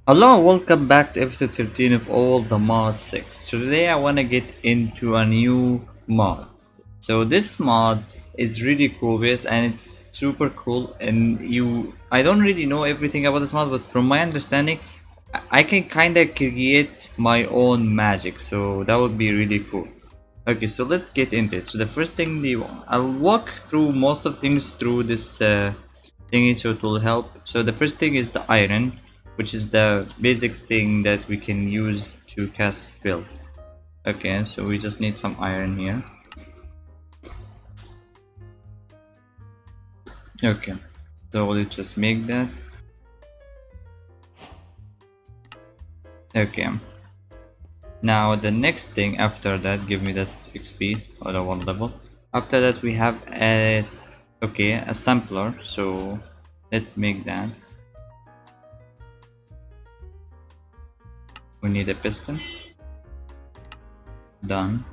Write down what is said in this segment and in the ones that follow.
Hello, welcome back to episode 13 of All the Mod 6. So today I want to get into a new mod. So this mod is really cool guys, and it's super cool, and I don't really know everything about this mod, but from my understanding I can kind of create my own magic, so that would be really cool. Okay, so let's get into it. So the first thing I'll walk through most of things through this thingy, so it will help. So the first thing is the iron, which is the basic thing that we can use to cast spell. Okay, so we just need some iron here. Okay, so let's just make that. Okay, now the next thing after that, give me that XP or the one level. After that we have a sampler, so let's make that. We need a piston. Done.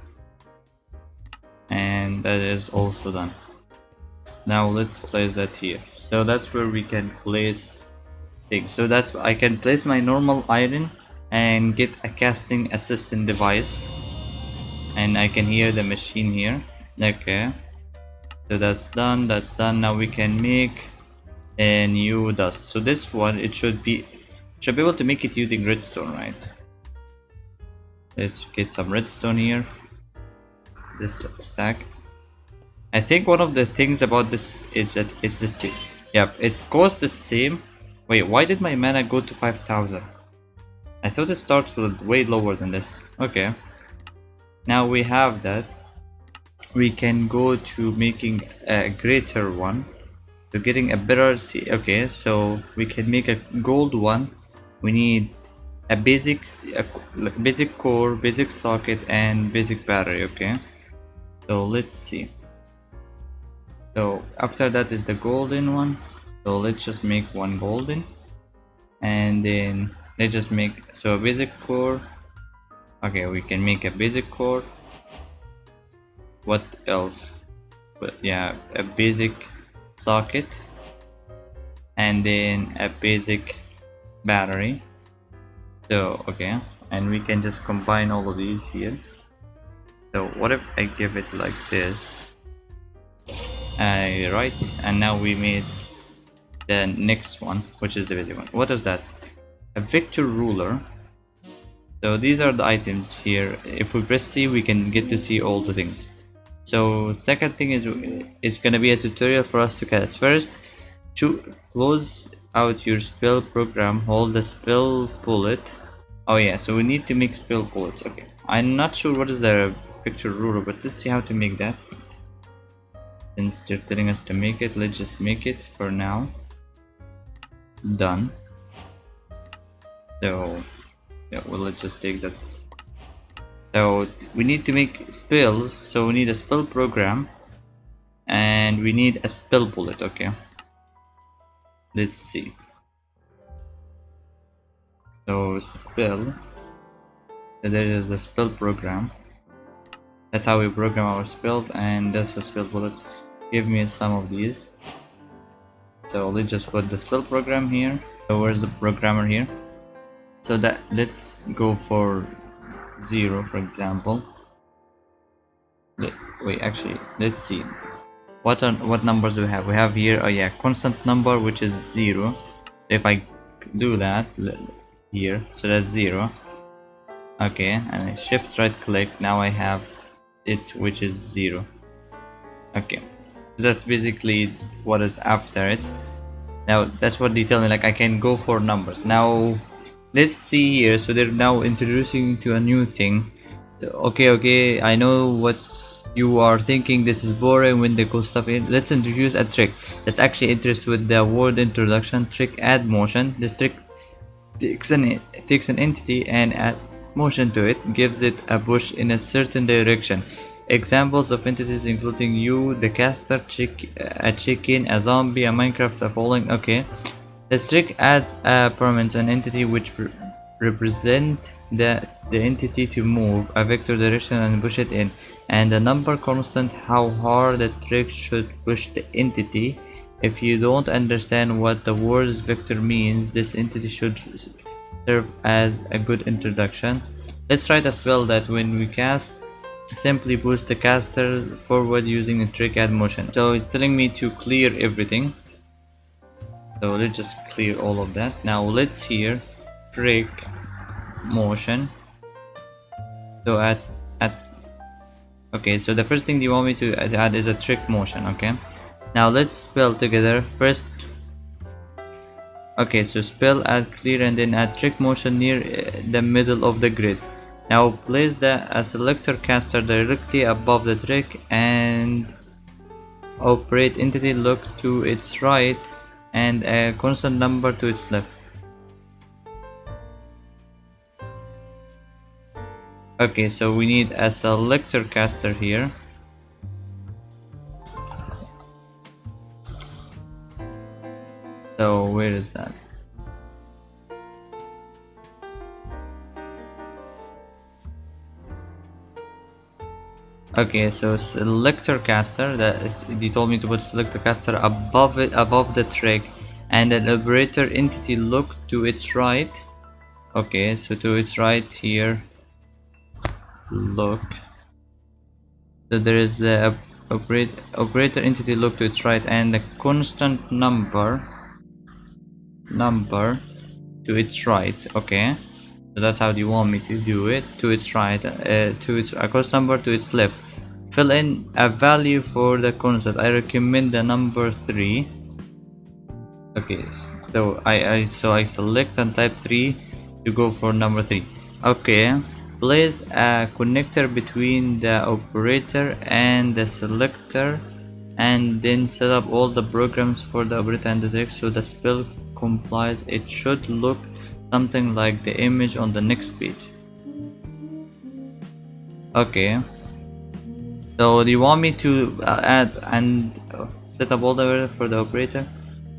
And that is also done. Now let's place that here. So that's where we can place things. So that's I can place my normal iron and get a casting assistant device, and I can hear the machine here. Okay, so that's done. That's done. Now we can make a new dust. So this one, it should be able to make it using redstone, right? Let's get some redstone here. This stack. I think one of the things about this is that it's the same. Yep, it costs the same. Wait, why did my mana go to 5,000? I thought it starts with way lower than this. Okay. Now we have that. We can go to making a greater one. So getting a better okay, so we can make a gold one. We need a basic core, basic socket, and basic battery. Okay, so let's see. So after that is the golden one, so let's just make one golden, and then let's just make so a basic core. Okay, we can make a basic core. What else? But yeah, a basic socket, and then a basic battery. So okay, and we can just combine all of these here. So what if I give it like this? Right, and now we made the next one, which is the basic one. What is that? A vector ruler. So these are the items here. If we press C, we can get to see all the things. So second thing is it's gonna be a tutorial for us to cast. First, close out your spell program, hold the spell bullet. Oh yeah, so we need to make spell bullets. Okay, I'm not sure what is the picture ruler, but let's see how to make that. Since they're telling us to make it, let's just make it for now. Done. So yeah, well, let's just take that. So we need to make spells, so we need a spell program and we need a spell bullet. Okay, let's see. So spell, so there is a spell program. That's how we program our spells, and that's a spell bullet. Give me some of these. So let's just put the spell program here. So where's the programmer here? So that let's go for 0 for example. Wait, actually let's see what numbers do we have. We have here, oh yeah, constant number, which is 0. If I do that here, so that's 0. Okay, and I shift right click, now I have it, which is 0. Okay, so that's basically what is after it. Now that's what they tell me, like I can go for numbers. Now let's see here. So they're now introducing to a new thing. Okay, I know what you are thinking, this is boring when they go stuff in. Let's introduce a trick that actually enters with the word introduction. Trick add motion. This trick takes an entity and add motion to it, gives it a push in a certain direction. Examples of entities including you, the caster, a chicken, a zombie, a Minecraft, a falling. Okay, the trick adds a permanent an entity which represent the entity to move a vector direction and push it in, and the number constant how hard the trick should push the entity. If you don't understand what the word vector means, this entity should serve as a good introduction. Let's write a spell that when we cast simply boost the caster forward using the trick add motion. So it's telling me to clear everything. So let's just clear all of that. Now let's here trick motion. So at okay, so the first thing you want me to add is a trick motion. Okay, now let's spell together first. Okay, so spell add clear and then add trick motion near the middle of the grid. Now place a selector caster directly above the trick and operate entity look to its right and a constant number to its left. Okay, so we need a selector caster here. So where is that? Okay, so selector caster, that they told me to put selector caster above it, above the trick, and an operator entity look to its right. Okay, so to its right here, look. So there is the operator entity look to its right and a constant number to its right. Okay, so that's how you want me to do it. To its right, to its a constant number to its left. Fill in a value for the constant. I recommend the number 3. Okay, so I select and type 3 to go for number 3. Okay, place a connector between the operator and the selector and then set up all the programs for the operator and the trick so the spell complies. It should look something like the image on the next page. Okay, so do you want me to add and set up all the for the operator?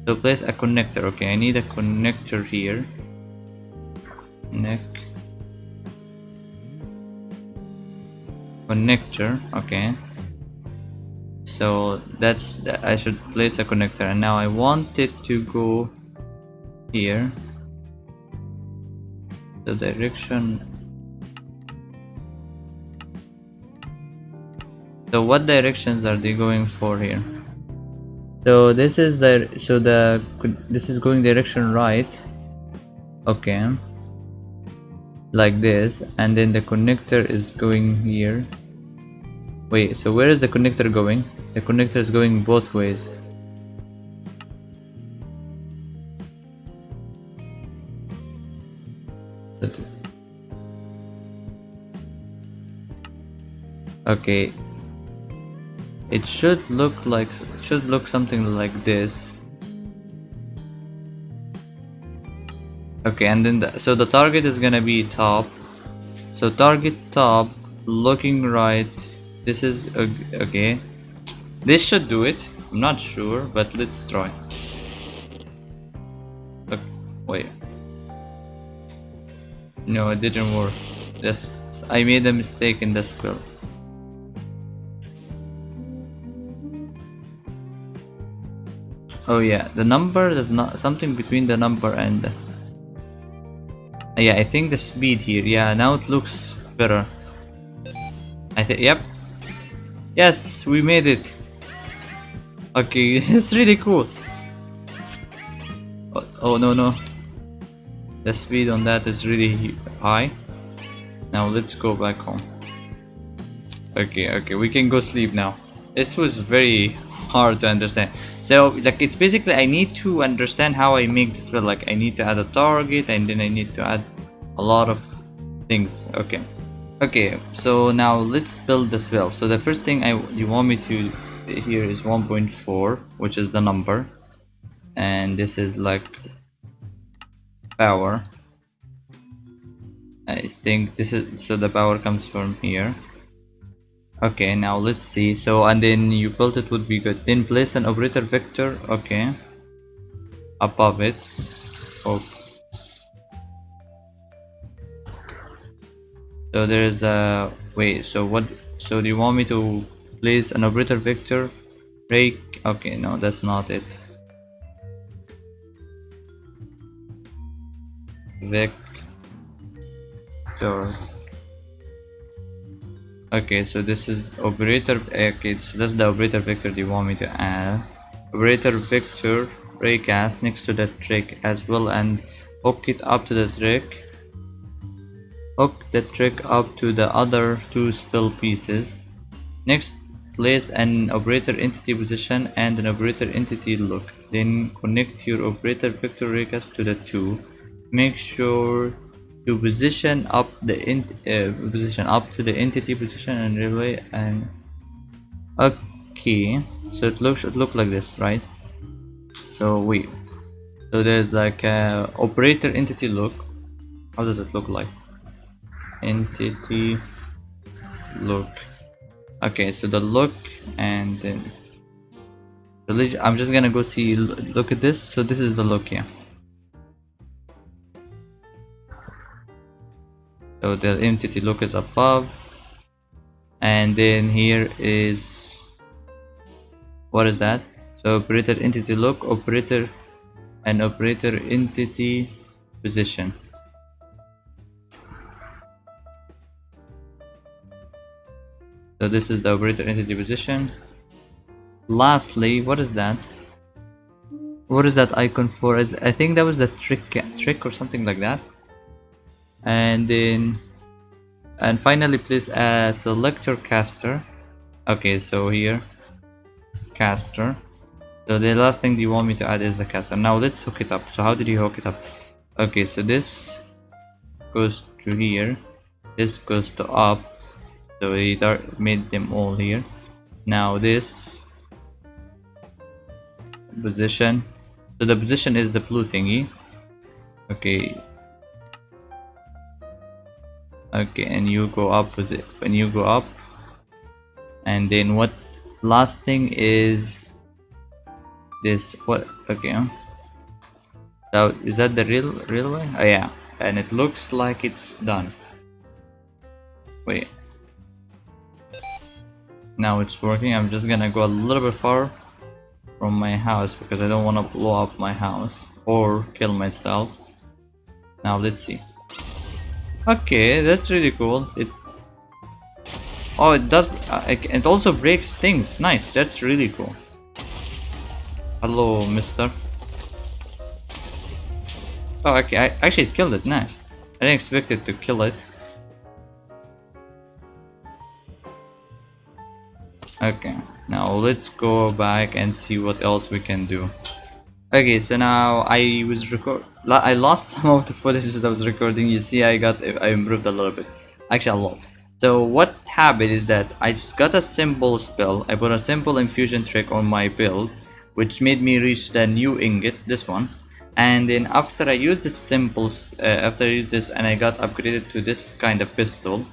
So place a connector. Okay, I need a connector here. Connector. Okay, so that's I should place a connector, and now I want it to go here. The direction. So what directions are they going for here? So this is this is going direction right. Okay, like this, and then the connector is going here. Wait, so where is the connector going? The connector is going both ways. Okay, it should look something like this. Okay, and then so the target is gonna be top. So target top, looking right. This is okay. This should do it. I'm not sure, but let's try. Okay, wait. No, it didn't work. Just I made a mistake in the spell. Oh yeah, the number is not something between the number and the, yeah, I think the speed here. Yeah, now it looks better. I think, yep. Yes, we made it. Okay, it's really cool. Oh no, the speed on that is really high. Now let's go back home. Okay, we can go sleep now. This was very hard to understand. So like it's basically I need to understand how I make this spell. Like I need to add a target and then I need to add a lot of things. Okay, so now let's build the spell. So the first thing you want me to here is 1.4, which is the number, and this is like power. I think this is, so the power comes from here. Okay, now let's see. So and then you built it would be good. Then place an operator vector. Okay, above it. Oh, so there's a wait. So what? So do you want me to place an operator vector? Break. Okay, no, that's not it. vector. Okay, so this is operator. Okay, so that's the operator vector you want me to add. Operator vector raycast next to the trick as well, and hook it up to the trick. Hook the trick up to the other two spell pieces. Next, place an operator entity position and an operator entity look. Then connect your operator vector raycast to the two. Make sure to position up position up to the entity position and relay and okay. So it should look like this, right? So wait. So there's like a operator entity look. How does it look like? Entity look. Okay, so the look and then I'm just gonna go see. Look at this. So this is the look, yeah. So the entity look is above, and then here is what is that? So operator entity look, operator and operator entity position. So this is the operator entity position. Lastly, what is that? What is that icon for? I think that was the trick or something like that. And then finally place a selector caster. Okay, so here caster. So the last thing you want me to add is the caster. Now let's hook it up. So how did you hook it up? Okay, so this goes to here, this goes to up, so it made them all here. Now this position, so the position is the blue thingy. Okay, and you go up with it. When you go up, and then what last thing is this? What? Okay, so is that the real way? Oh yeah, and it looks like it's done. Wait, now it's working. I'm just gonna go a little bit far from my house because I don't want to blow up my house or kill myself. Now let's see. Okay, that's really cool. It does. It also breaks things. Nice. That's really cool. Hello, mister. Oh, okay. I actually killed it. Nice. I didn't expect it to kill it. Okay. Now let's go back and see what else we can do. Okay, so now I lost some of the footage that I was recording. You see, I improved a little bit, actually a lot. So what happened is that I just got a simple spell. I put a simple infusion trick on my build, which made me reach the new ingot, this one. And then after I used this after I used this and I got upgraded to this kind of pistol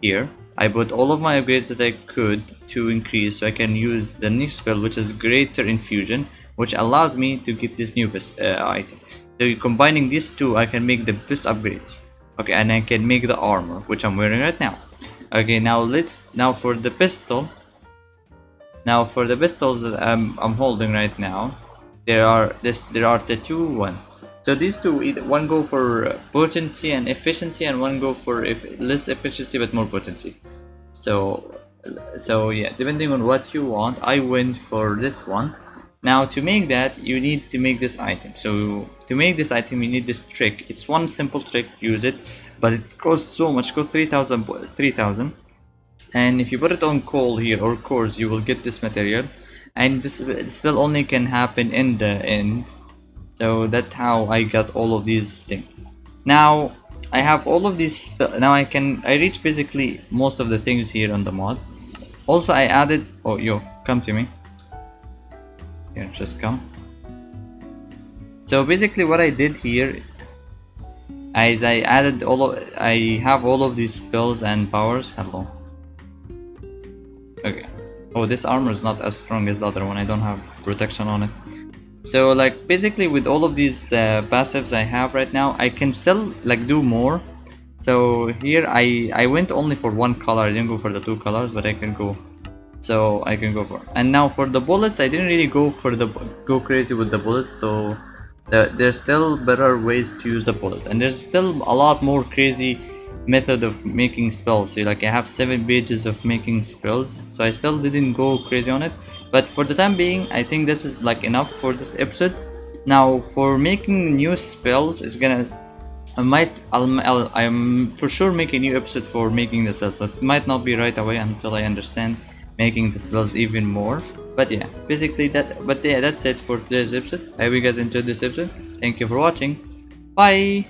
here, I put all of my upgrades that I could to increase, so I can use the next spell, which is greater infusion, which allows me to get this new item. So combining these two, I can make the best upgrades. Okay, and I can make the armor, which I'm wearing right now. Okay, now for the pistol. Now for the pistols that I'm holding right now, there are the two ones. So these two, one go for potency and efficiency, and one go for less efficiency but more potency. So yeah, depending on what you want, I went for this one. Now to make that, you need to make this item. So to make this item, you need this trick. It's one simple trick, use it, but it costs so much. Go 3,000. And if you put it on coal here or cores, you will get this material. And this spell only can happen in the end. So that's how I got all of these things. Now I have all of these. Now I reach basically most of the things here on the mod. Also I added. Oh, yo, come to me. Here, just come. So basically, what I did here is I added I have all of these spells and powers. Hello. Okay. Oh, this armor is not as strong as the other one. I don't have protection on it. So like basically with all of these passives I have right now, I can still like do more. So here I went only for one color. I didn't go for the two colors, but I can go. So I can go for. And now for the bullets, I didn't really go crazy with the bullets. So there's still better ways to use the bullets, and there's still a lot more crazy method of making spells. So like I have 7 pages of making spells, so I still didn't go crazy on it, but for the time being I think this is like enough for this episode. Now for making new spells is gonna, I'm for sure making a new episode for making the spells, so it might not be right away until I understand making the spells even more. But yeah, basically that's it for today's episode. I hope you guys enjoyed this episode. Thank you for watching. Bye.